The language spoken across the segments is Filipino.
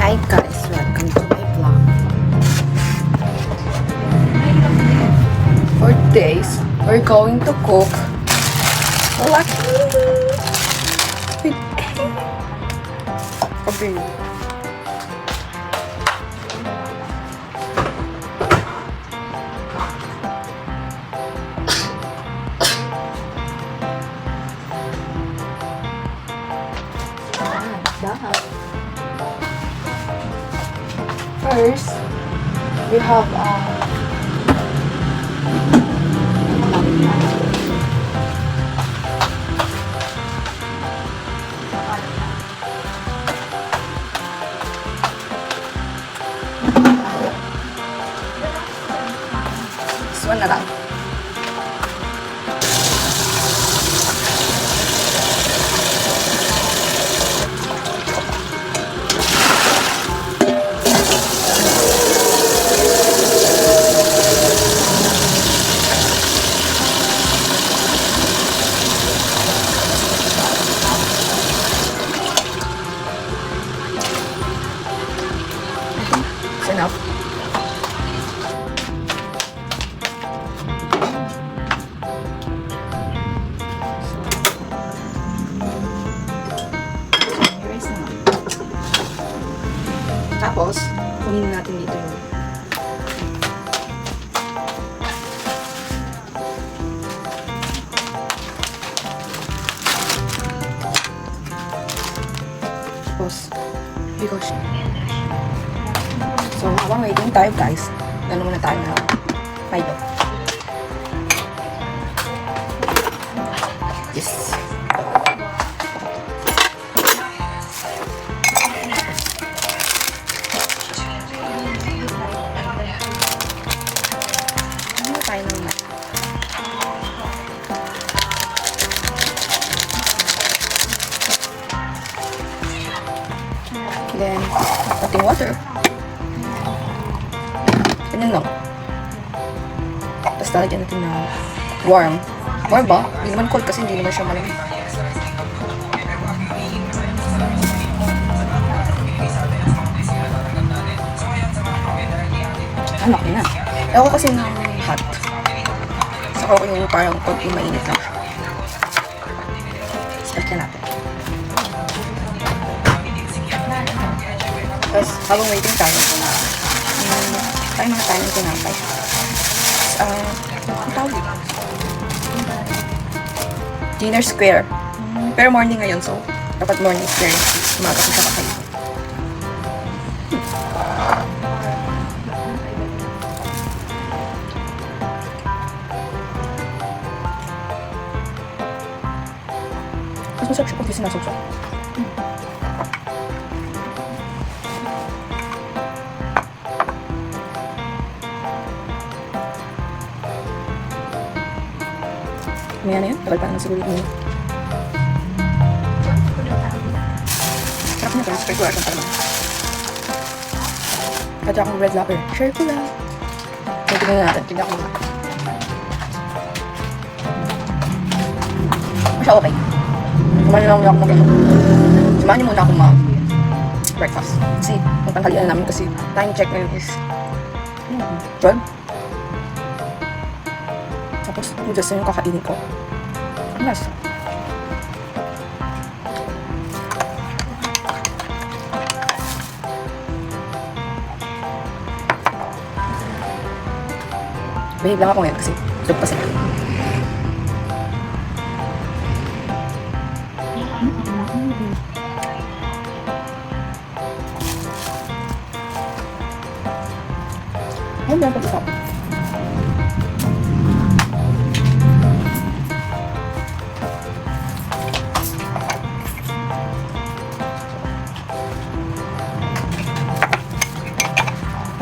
Hi guys, welcome to my vlog. For days, we're going to cook lucky with egg. Okay. First, we have this one na lang. It's enough. Tapos, kunin natin dito yung tapos, because so, habang waiting tayo guys, gano'n muna tayo na Milo. Yes. Ano tayo ng Milo? Then, ating water. Ganyan lang. Tapos lalagyan natin ng warm. Warm ba? Hindi naman cold kasi hindi naman siya malamig. Anak na. Ako kasi ng hot. Saka ako yung parang konti mainit lang siya. Start na natin. Tapos habang waiting tayo, tayo mga tayo ng tinapay. Ang tawag dito? Dinner square. Pero morning ngayon, so dapat morning square. Umaga ko siya kakain. Mas masarap siya kung sinasawsaw. Maya na yun, tagal pa naman siguro yun. Sarap niya, pero spray ko arsan pa naman. Kaya akong red lapper. Share ko lang. So, tignan na natin. Tignan ko muna. Masya okay. Samahan niyo lang muna ako mag-ano. Samahan niyo muna ako breakfast. Kasi, ang tanghalian namin kasi time check ngayon is 12. Tapos, just yung kakainin ko. Nice. Behave lang ako ngayon kasi tulog pa sila. Ayun lang pag-isap.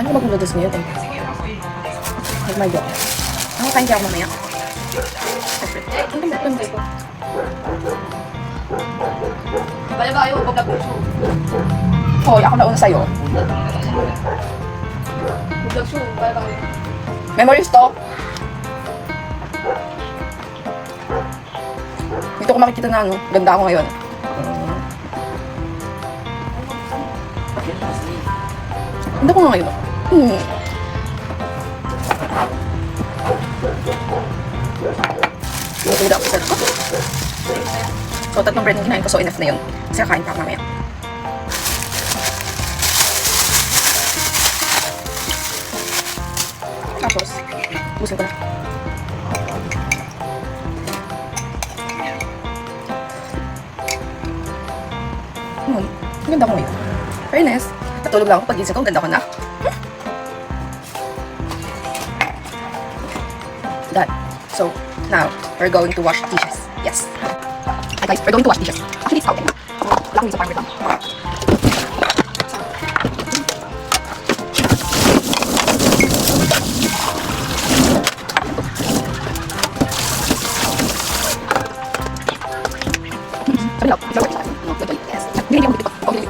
Ano ba mag-noodles ngayon eh? Nagmayo ako. Ako kain siya ako mamaya. Ano ba ito? Bala ba kayo? Huwag na po. Hoy, ako nauna sa'yo. Vlog show. Bala ba kayo? Memories to. Dito ko makikita na ganda ako ngayon. Hindi ko nga ngayon. Luto ako sa ko. So, tatlong bread yung kinain ko. So, enough na yun. Kasi kakain pa ako mamaya. Tapos, busin ko na. Ganda ko ngayon. Fairness. Natulog lang ako. Pag-gising ko, ganda ko na. Done. So, now, we're going to wash dishes. Yes. Hi guys, we're going to wash dishes. Actually, it's out. Wala akong isa parang lang. Yes. Binigyan mo dito. Okay.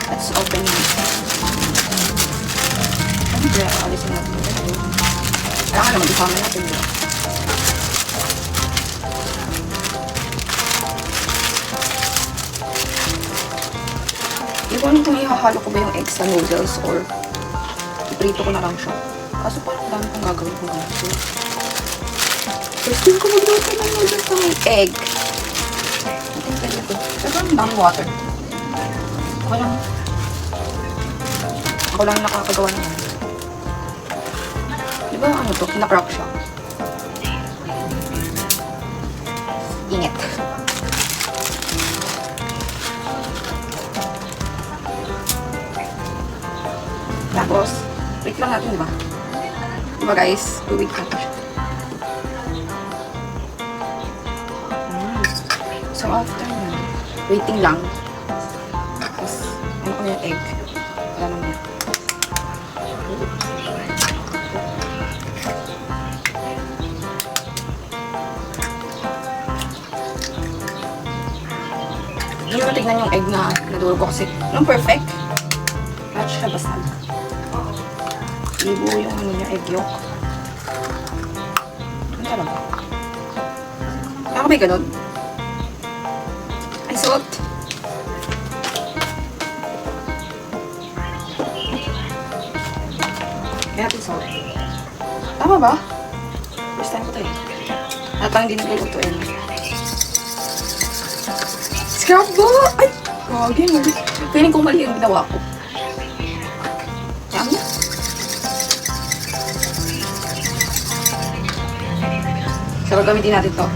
Let's open it. Siyempre, alisin natin ito. Kailangan naman isama natin ito. Hindi ko alam kung ihahalo ko ba yung egg sa noodles or iprito ko na lang siya. Kaso parang dami kong gagawin kung ganito. First time ko magluto ng noodles na may egg. Tingnan nyo ito. Saka ang dami water. Ako lang nakakagawa naman. Di ba ano to? Kina-crack siya. Init. Tapos, wait lang natin, di ba? Di ba guys? Wait lang siya. So after na, waiting lang. Tapos, ano ko yung egg? Wala naman. Hindi mo tignan yung egg na nadulog ko kasi nung perfect. At siya basag. Ibo yung ano niya, egg yolk. Ano talaga? Ako may ganun. Ay, salt. Kaya natin salt. Tama ba? First time ko ito eh. At parang hindi nilulutuin. Scrapbook! Ay! Wagi mo. Feeling ko mali yung ginawa ko. Yan. So, gagamitin natin ito.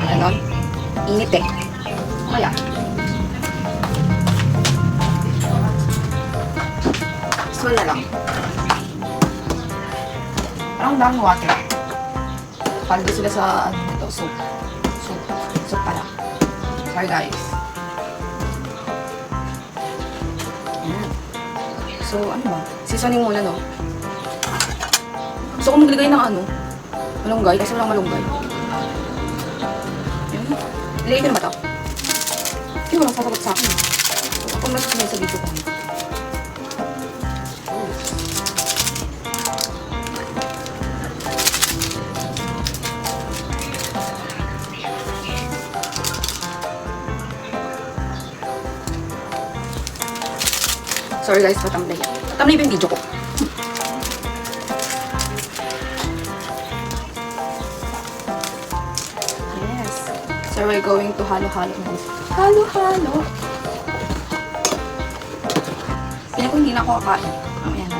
Ganon. Init eh. Kaya. Small na lang. Parang dami water. Paldo sila sa ito, soup. Soup pala. Sorry guys. Ayan. So, ano ba? Seasoning muna, no? Gusto ko maglagay ng ano? Malunggay, kasi walang malunggay. Ayan. Ilagay ko na ba ito? Hindi, walang sasagot sa akin. Ako mas sinay sa video ko. Sorry guys, matamlay. Matamlay ba yung video ko? Yes. So we're going to halo-halo. Halo-halo. Pina ko hindi na ako kakain. Mamaya na.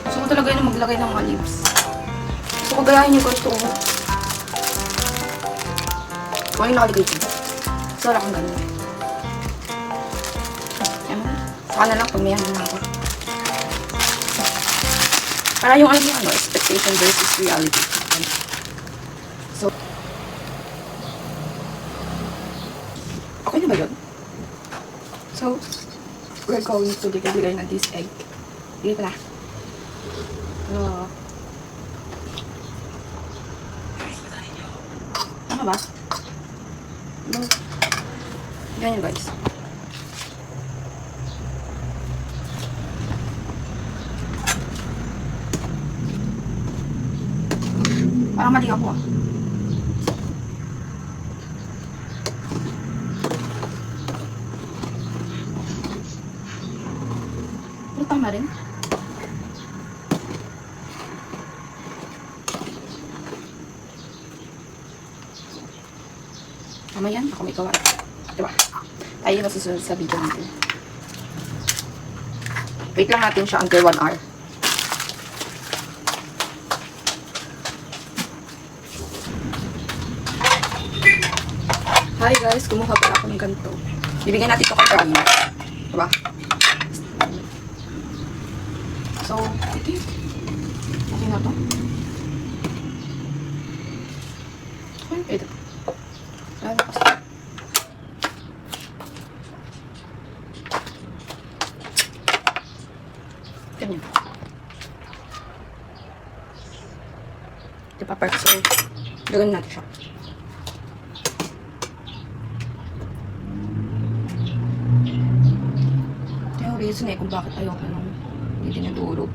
Gusto ko talaga yung maglagay ng olives. Gusto ko gayahin yung gusto ko. Kung yung nakalagay dito. So, wala kang ganun. Ayan. Paano lang pag may ano na ako. Para yung ano, expectation versus reality. So, okay na ba yun? So, we're going to ligay na this egg. Dito na. Tama ba? No. Ganyan guys. Parang mali ako ah. Pero tama rin. Tama yan. Ako may gawa. Diba? Tayo yung masusunod sa video natin. Wait lang natin siya until 1 hour. Hi guys, kumuha pala ako ng ganito. Bibigyan natin ito kay Ryan. Diba? So, ito yun. Okay na to. Okay, ito. Lalo kasi. Ganyan. Diba, perfect. So, gagawin natin siya. Reason kung bakit ayoko nung hindi dinadurog.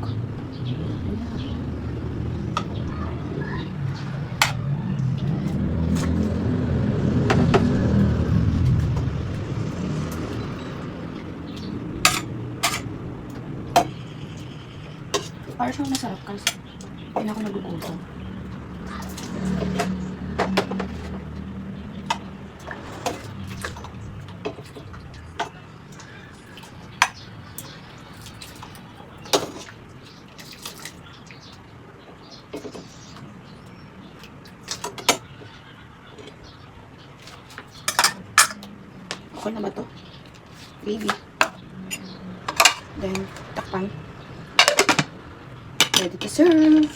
Para siyang masarap kasi hindi na ako nagugutom. Okay na ba to? Baby. Then, takpan. Ready to serve.